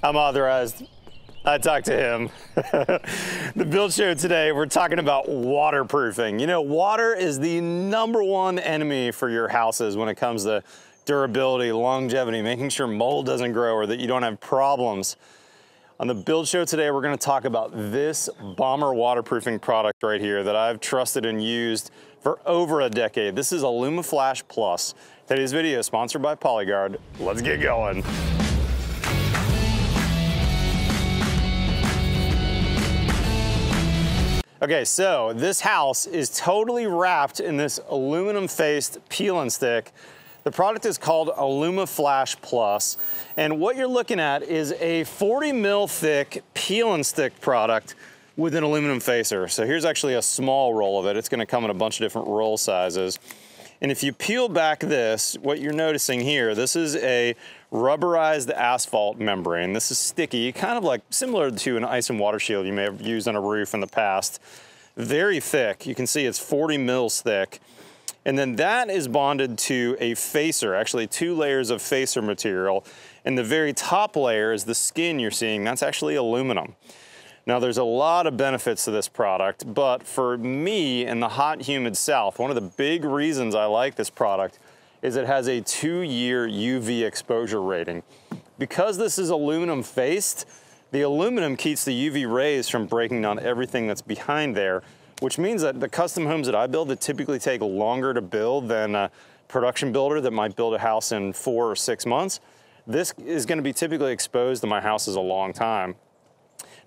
I'm authorized. I talked to him. The build show today, we're talking about waterproofing. You know, water is the #1 enemy for your houses when it comes to durability, longevity, making sure mold doesn't grow or that you don't have problems. On the build show today, we're going to talk about this bomber waterproofing product right here that I've trusted and used for over a decade. This is Aluma-Flash Plus. Today's video is sponsored by Polyguard. Let's get going. Okay, so this house is totally wrapped in this aluminum-faced peel and stick. The product is called Aluma-Flash Plus, and what you're looking at is a 40 mil thick peel and stick product with an aluminum facer. So here's actually a small roll of it. It's gonna come in a bunch of different roll sizes. And if you peel back this, what you're noticing here, this is a rubberized asphalt membrane. This is sticky, kind of like similar to an ice and water shield you may have used on a roof in the past. Very thick. You can see it's 40 mils thick. And then that is bonded to a facer, actually 2 layers of facer material. And the very top layer is the skin you're seeing. That's actually aluminum. Now there's a lot of benefits to this product, but for me in the hot, humid South, one of the big reasons I like this product is it has a 2-year UV exposure rating. Because this is aluminum faced, the aluminum keeps the UV rays from breaking down everything that's behind there, which means that the custom homes that I build that typically take longer to build than a production builder that might build a house in 4 or 6 months, this is going to be typically exposed to my houses a long time.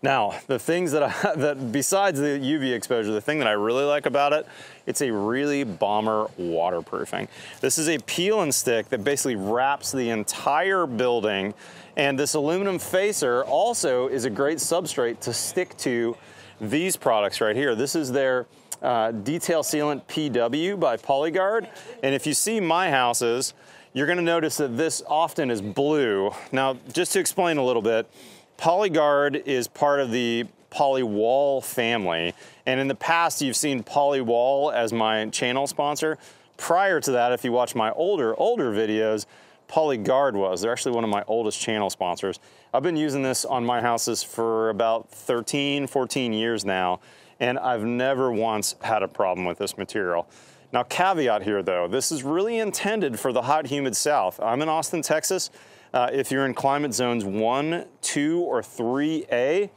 Now, the things that besides the UV exposure, the thing that I really like about it, it's a really bomber waterproofing. This is a peel and stick that basically wraps the entire building, and this aluminum facer also is a great substrate to stick to these products right here. This is their detail sealant PW by Polyguard, and if you see my houses, you're going to notice that this often is blue. Now, just to explain a little bit, Polyguard is part of the Polywall family, and in the past you've seen Polywall as my channel sponsor. Prior to that, if you watch my older videos, Polyguard was. They're actually one of my oldest channel sponsors. I've been using this on my houses for about 13, 14 years now, and I've never once had a problem with this material. Now, caveat here though, this is really intended for the hot, humid South. I'm in Austin, Texas. If you're in climate zones 1, 2, or 3A,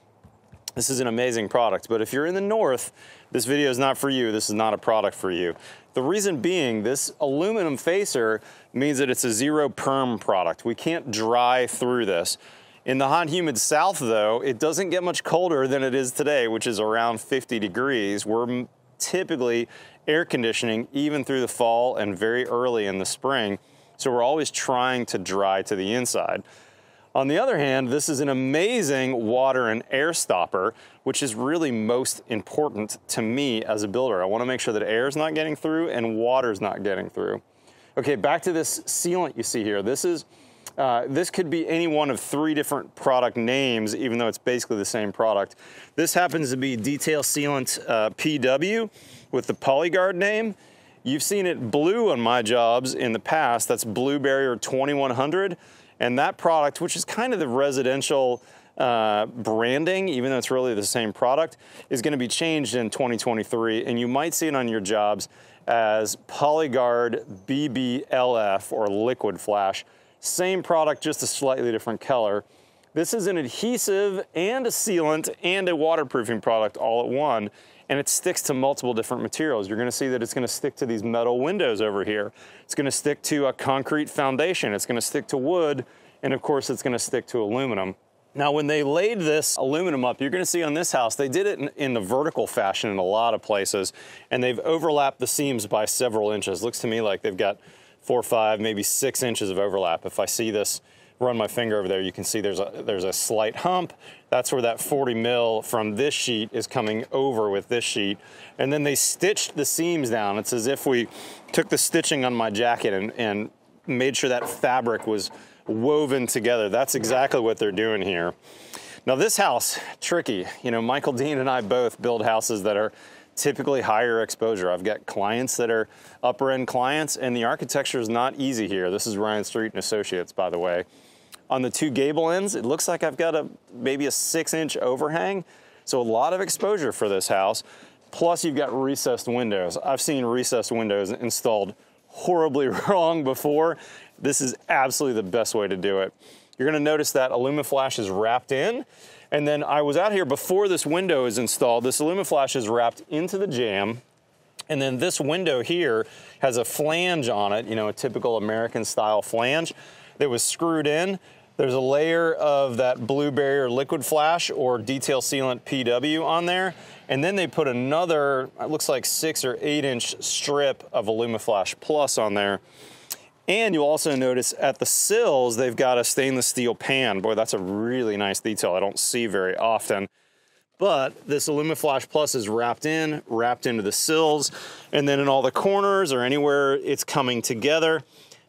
this is an amazing product. But if you're in the north, this video is not for you. This is not a product for you. The reason being, this aluminum facer means that it's a zero perm product. We can't dry through this. In the hot, humid South, though, it doesn't get much colder than it is today, which is around 50 degrees. We're typically air conditioning even through the fall and very early in the spring. So we're always trying to dry to the inside. On the other hand, this is an amazing water and air stopper, which is really most important to me as a builder. I want to make sure that air is not getting through and water is not getting through. Okay, back to this sealant you see here. This could be any one of 3 different product names, even though it's basically the same product. This happens to be Detail Sealant PW with the Polyguard name. You've seen it blue on my jobs in the past. That's Blue Barrier 2100. And that product, which is kind of the residential branding, even though it's really the same product, is going to be changed in 2023. And you might see it on your jobs as Polyguard BBLF or Liquid Flash. Same product, just a slightly different color. This is an adhesive and a sealant and a waterproofing product all at one. And it sticks to multiple different materials. You're gonna see that it's gonna stick to these metal windows over here. It's gonna stick to a concrete foundation. It's gonna stick to wood. And of course, it's gonna stick to aluminum. Now, when they laid this aluminum up, you're gonna see on this house, they did it in the vertical fashion in a lot of places. And they've overlapped the seams by several inches. Looks to me like they've got 4, 5, maybe 6 inches of overlap. If I see this, run my finger over there, you can see there's a slight hump. That's where that 40 mil from this sheet is coming over with this sheet. And then they stitched the seams down. It's as if we took the stitching on my jacket and made sure that fabric was woven together. That's exactly what they're doing here. Now this house, tricky. You know, Michael Deane and I both build houses that are typically higher exposure. I've got clients that are upper end clients, and the architecture is not easy here. This is Ryan Street and Associates, by the way. On the two gable ends, it looks like I've got maybe a 6-inch overhang. So a lot of exposure for this house. Plus you've got recessed windows. I've seen recessed windows installed horribly wrong before. This is absolutely the best way to do it. You're gonna notice that Aluma-Flash is wrapped in. And then I was out here before this window is installed. This Aluma-Flash is wrapped into the jamb. And then this window here has a flange on it, you know, a typical American style flange that was screwed in. There's a layer of that blue barrier liquid flash or detail sealant PW on there. And then they put another, it looks like 6 or 8-inch strip of Aluma-Flash Plus on there. And you'll also notice at the sills, they've got a stainless steel pan. Boy, that's a really nice detail I don't see very often. But this Aluma-Flash Plus is wrapped into the sills, and then in all the corners or anywhere it's coming together,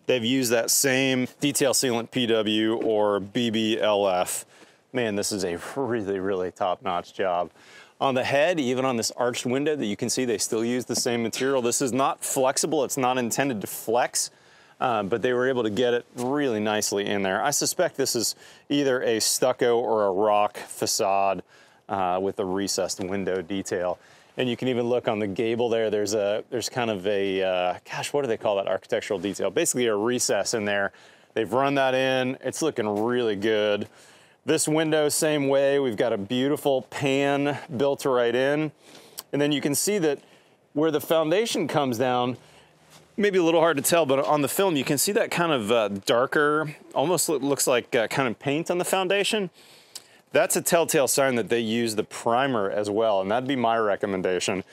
they've used that same detail sealant PW or BBLF. Man, this is a really, really top-notch job. On the head, even on this arched window that you can see, they still use the same material. This is not flexible, it's not intended to flex, but they were able to get it really nicely in there. I suspect this is either a stucco or a rock facade with a recessed window detail. And you can even look on the gable there, there's kind of a, gosh, what do they call that architectural detail? Basically a recess in there. They've run that in, it's looking really good. This window, same way, we've got a beautiful pan built right in. And then you can see that where the foundation comes down, maybe a little hard to tell, but on the film you can see that kind of darker, almost looks like kind of paint on the foundation. That's a telltale sign that they use the primer as well, and that'd be my recommendation.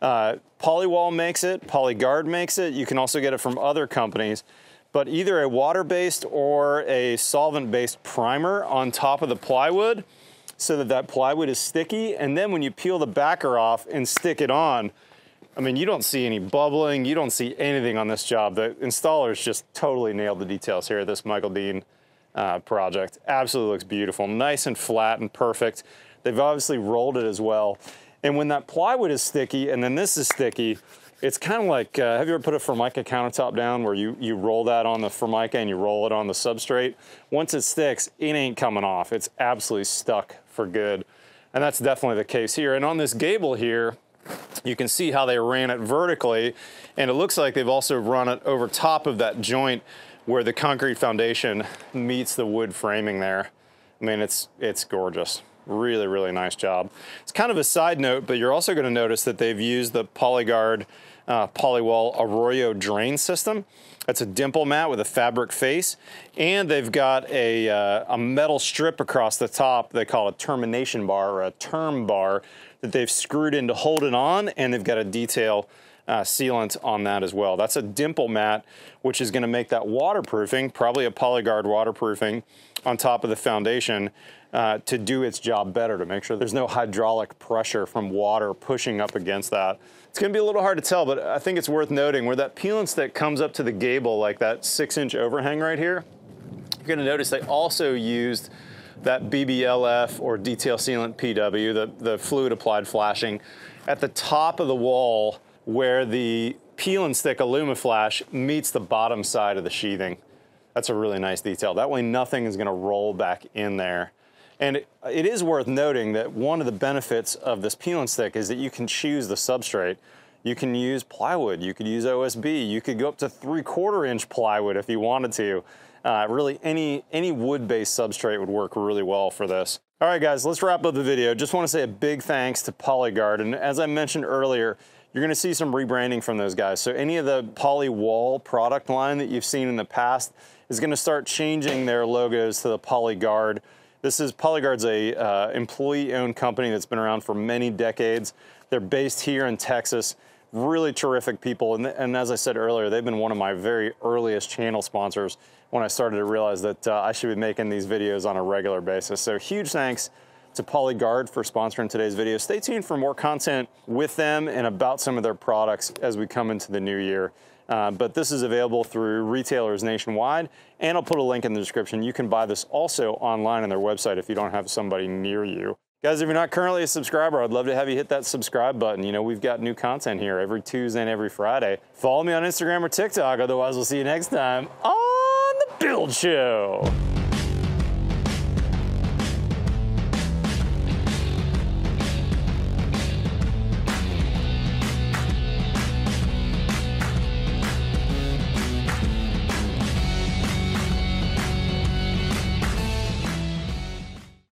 Polywall makes it, Polyguard makes it. You can also get it from other companies, but either a water-based or a solvent-based primer on top of the plywood so that that plywood is sticky, and then when you peel the backer off and stick it on, I mean, you don't see any bubbling, you don't see anything on this job. The installers just totally nailed the details here at this Michael Deane project. Absolutely looks beautiful, nice and flat and perfect. They've obviously rolled it as well. And when that plywood is sticky and then this is sticky, it's kind of like, have you ever put a Formica countertop down where you roll that on the Formica and you roll it on the substrate? Once it sticks, it ain't coming off. It's absolutely stuck for good. And that's definitely the case here. And on this gable here, you can see how they ran it vertically, and it looks like they've also run it over top of that joint where the concrete foundation meets the wood framing there. I mean, it's gorgeous. Really, really nice job. It's kind of a side note, but you're also going to notice that they've used the Polyguard Polywall Arroyo drain system. That's a dimple mat with a fabric face, and they've got a metal strip across the top they call a termination bar or a term bar that they've screwed in to hold it on, and they've got a detail sealant on that as well. That's a dimple mat, which is going to make that waterproofing, probably a Polyguard waterproofing on top of the foundation to do its job better, to make sure there's no hydraulic pressure from water pushing up against that. It's going to be a little hard to tell, but I think it's worth noting where that peel and stick comes up to the gable, like that 6-inch overhang right here, you're going to notice they also used that BBLF or detail sealant PW, the fluid applied flashing, at the top of the wall where the peel and stick Aluma-Flash meets the bottom side of the sheathing. That's a really nice detail. That way nothing is going to roll back in there. And it is worth noting that one of the benefits of this peel and stick is that you can choose the substrate. You can use plywood, you could use OSB, you could go up to 3/4-inch plywood if you wanted to. Really, any wood-based substrate would work really well for this. All right, guys, let's wrap up the video. Just want to say a big thanks to Polyguard. And as I mentioned earlier, you're going to see some rebranding from those guys. So any of the Polywall product line that you've seen in the past is going to start changing their logos to the Polyguard. Polyguard's a employee-owned company that's been around for many decades. They're based here in Texas. Really terrific people, and as I said earlier, they've been one of my very earliest channel sponsors when I started to realize that I should be making these videos on a regular basis. So huge thanks to Polyguard for sponsoring today's video. Stay tuned for more content with them and about some of their products as we come into the new year. But this is available through retailers nationwide, and I'll put a link in the description. You can buy this also online on their website if you don't have somebody near you. Guys, if you're not currently a subscriber, I'd love to have you hit that subscribe button. You know, we've got new content here every Tuesday and every Friday. Follow me on Instagram or TikTok, otherwise we'll see you next time on The Build Show.